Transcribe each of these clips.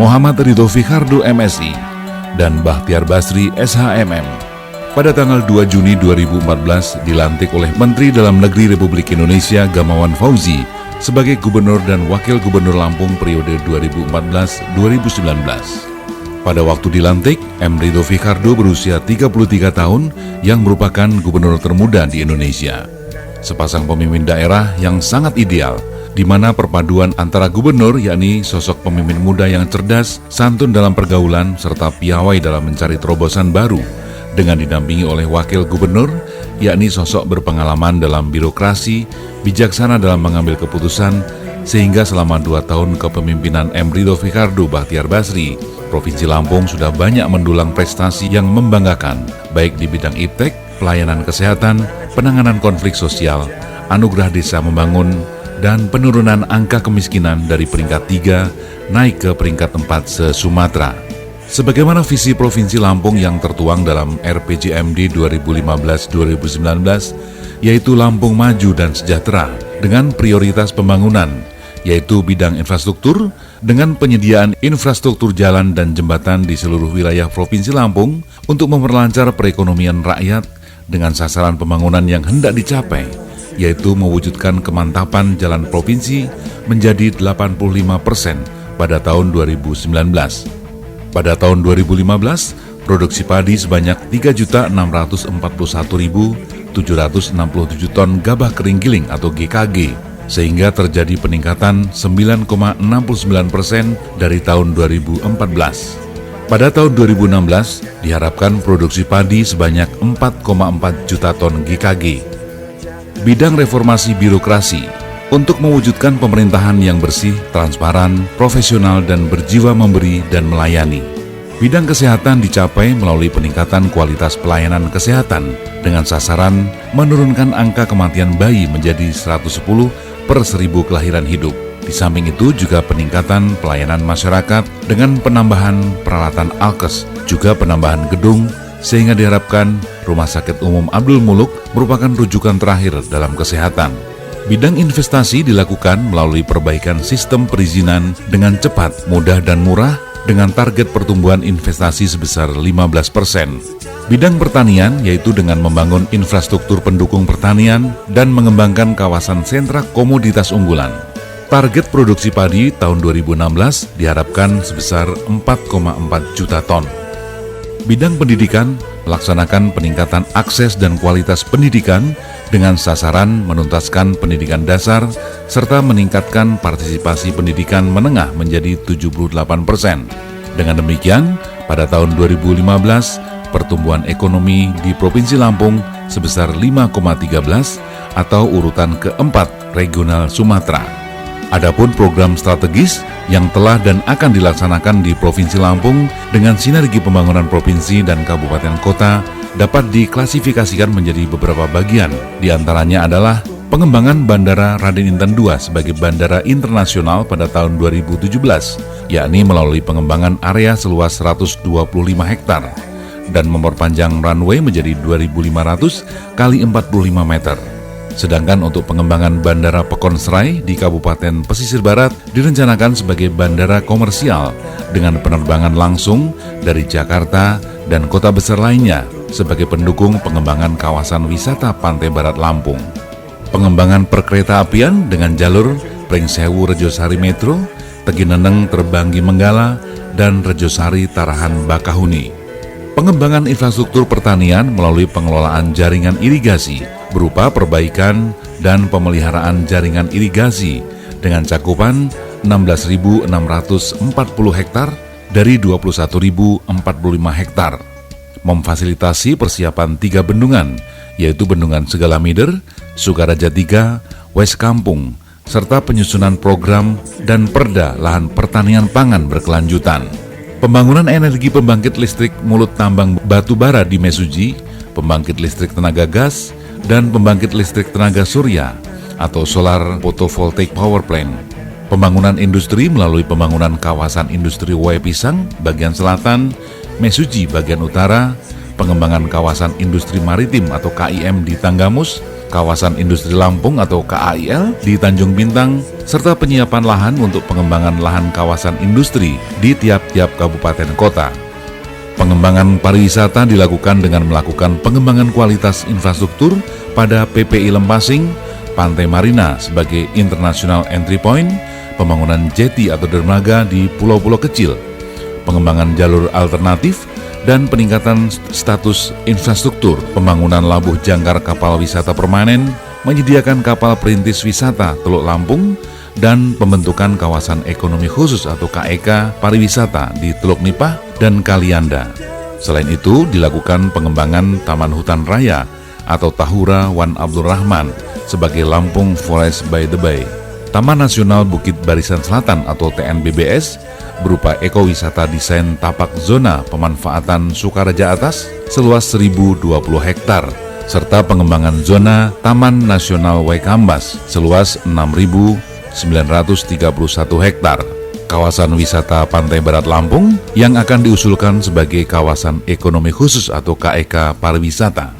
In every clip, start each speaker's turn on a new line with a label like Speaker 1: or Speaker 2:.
Speaker 1: Muhammad Ridho Fikhardo MSI, dan Bahtiar Basri SHMM. Pada tanggal 2 Juni 2014 dilantik oleh Menteri Dalam Negeri Republik Indonesia Gamawan Fauzi sebagai Gubernur dan Wakil Gubernur Lampung periode 2014-2019. Pada waktu dilantik, M. Ridho Fikhardo berusia 33 tahun yang merupakan gubernur termuda di Indonesia. Sepasang pemimpin daerah yang sangat ideal, di mana perpaduan antara gubernur yakni sosok pemimpin muda yang cerdas, santun dalam pergaulan, serta piawai dalam mencari terobosan baru, dengan didampingi oleh wakil gubernur, yakni sosok berpengalaman dalam birokrasi, bijaksana dalam mengambil keputusan, sehingga selama 2 tahun kepemimpinan M. Ridho Fikhardo Bahtiar Basri, Provinsi Lampung sudah banyak mendulang prestasi yang membanggakan, baik di bidang iptek, pelayanan kesehatan, penanganan konflik sosial, anugerah desa membangun, dan penurunan angka kemiskinan dari peringkat 3 naik ke peringkat 4 se-Sumatera. Sebagaimana visi Provinsi Lampung yang tertuang dalam RPJMD 2015-2019, yaitu Lampung Maju dan Sejahtera dengan prioritas pembangunan, yaitu bidang infrastruktur dengan penyediaan infrastruktur jalan dan jembatan di seluruh wilayah Provinsi Lampung untuk memperlancar perekonomian rakyat dengan sasaran pembangunan yang hendak dicapai, yaitu mewujudkan kemantapan jalan provinsi menjadi 85% pada tahun 2019. Pada tahun 2015, produksi padi sebanyak 3.641.767 ton gabah kering giling atau GKG, sehingga terjadi peningkatan 9,69% dari tahun 2014. Pada tahun 2016, diharapkan produksi padi sebanyak 4,4 juta ton GKG. Bidang reformasi birokrasi untuk mewujudkan pemerintahan yang bersih, transparan, profesional, dan berjiwa memberi dan melayani. Bidang kesehatan dicapai melalui peningkatan kualitas pelayanan kesehatan dengan sasaran menurunkan angka kematian bayi menjadi 110 per 1000 kelahiran hidup. Di samping itu juga peningkatan pelayanan masyarakat dengan penambahan peralatan alkes, juga penambahan gedung, sehingga diharapkan Rumah Sakit Umum Abdul Muluk merupakan rujukan terakhir dalam kesehatan. Bidang investasi dilakukan melalui perbaikan sistem perizinan dengan cepat, mudah, dan murah dengan target pertumbuhan investasi sebesar 15%. Bidang pertanian yaitu dengan membangun infrastruktur pendukung pertanian dan mengembangkan kawasan sentra komoditas unggulan. Target produksi padi tahun 2016 diharapkan sebesar 4,4 juta ton. Bidang pendidikan melaksanakan peningkatan akses dan kualitas pendidikan dengan sasaran menuntaskan pendidikan dasar serta meningkatkan partisipasi pendidikan menengah menjadi 78%. Dengan demikian, pada tahun 2015, pertumbuhan ekonomi di Provinsi Lampung sebesar 5,13 atau urutan keempat regional Sumatera. Adapun program strategis yang telah dan akan dilaksanakan di Provinsi Lampung dengan sinergi pembangunan provinsi dan kabupaten kota dapat diklasifikasikan menjadi beberapa bagian. Di antaranya adalah pengembangan Bandara Raden Inten II sebagai bandara internasional pada tahun 2017, yakni melalui pengembangan area seluas 125 hektar dan memperpanjang runway menjadi 2.500 kali 45 meter. Sedangkan untuk pengembangan Bandara Pekon Serai di Kabupaten Pesisir Barat direncanakan sebagai bandara komersial dengan penerbangan langsung dari Jakarta dan kota besar lainnya sebagai pendukung pengembangan kawasan wisata Pantai Barat Lampung. Pengembangan perkereta-apian dengan jalur Pringsewu Rejosari Metro, Tegineneng Terbanggi Menggala, dan Rejosari Tarahan Bakahuni. Pengembangan infrastruktur pertanian melalui pengelolaan jaringan irigasi berupa perbaikan dan pemeliharaan jaringan irigasi dengan cakupan 16.640 hektar dari 21.045 hektar. Memfasilitasi persiapan 3 bendungan, yaitu Bendungan Segalamider, Sukaraja 3, West Kampung, serta penyusunan program dan perda lahan pertanian pangan berkelanjutan. Pembangunan energi pembangkit listrik mulut tambang batu bara di Mesuji, pembangkit listrik tenaga gas, dan pembangkit listrik tenaga surya atau solar photovoltaic power plant. Pembangunan industri melalui pembangunan kawasan industri Wae Pisang bagian selatan, Mesuji bagian utara, pengembangan kawasan industri maritim atau KIM di Tanggamus, kawasan industri Lampung atau KAIL di Tanjung Bintang, serta penyiapan lahan untuk pengembangan lahan kawasan industri di tiap-tiap kabupaten kota. Pengembangan pariwisata dilakukan dengan melakukan pengembangan kualitas infrastruktur pada PPI Lempasing, Pantai Marina sebagai International Entry Point, pembangunan jetty atau dermaga di pulau-pulau kecil, pengembangan jalur alternatif, dan peningkatan status infrastruktur, pembangunan labuh jangkar kapal wisata permanen, menyediakan kapal perintis wisata Teluk Lampung, dan pembentukan kawasan ekonomi khusus atau KEK pariwisata di Teluk Nipah dan Kalianda. Selain itu, dilakukan pengembangan Taman Hutan Raya atau Tahura Wan Abdul Rahman sebagai Lampung Forest by the Bay, Taman Nasional Bukit Barisan Selatan atau TNBBS berupa ekowisata desain tapak zona pemanfaatan Sukaraja Atas seluas 1.020 hektar, serta pengembangan zona Taman Nasional Waikambas seluas 6.931 hektar. Kawasan wisata Pantai Barat Lampung yang akan diusulkan sebagai kawasan ekonomi khusus atau KEK pariwisata.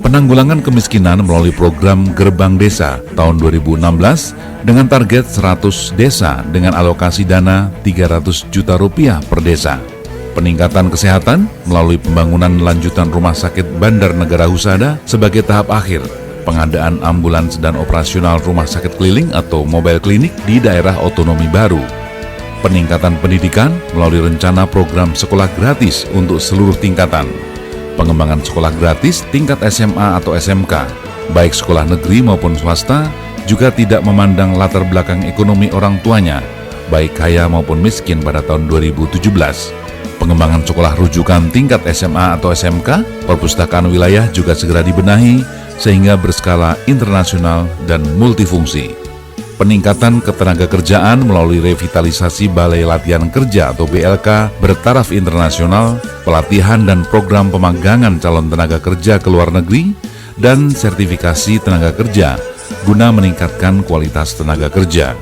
Speaker 1: Penanggulangan kemiskinan melalui program Gerbang Desa tahun 2016 dengan target 100 desa dengan alokasi dana 300 juta rupiah per desa. Peningkatan kesehatan melalui pembangunan lanjutan Rumah Sakit Bandar Negara Husada sebagai tahap akhir, pengadaan ambulans dan operasional rumah sakit keliling atau mobile klinik di daerah otonomi baru. Peningkatan pendidikan melalui rencana program sekolah gratis untuk seluruh tingkatan. Pengembangan sekolah gratis tingkat SMA atau SMK, baik sekolah negeri maupun swasta, juga tidak memandang latar belakang ekonomi orang tuanya, baik kaya maupun miskin pada tahun 2017. Pengembangan sekolah rujukan tingkat SMA atau SMK, perpustakaan wilayah juga segera dibenahi sehingga berskala internasional dan multifungsi. Peningkatan ketenaga kerjaan melalui revitalisasi Balai Latihan Kerja atau BLK bertaraf internasional, pelatihan dan program pemagangan calon tenaga kerja ke luar negeri, dan sertifikasi tenaga kerja guna meningkatkan kualitas tenaga kerja.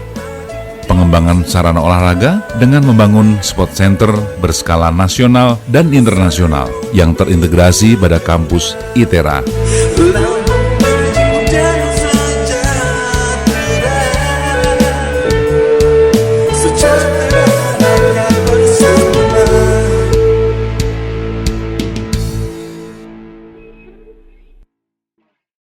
Speaker 1: Pengembangan sarana olahraga dengan membangun sport center berskala nasional dan internasional yang terintegrasi pada kampus ITERA.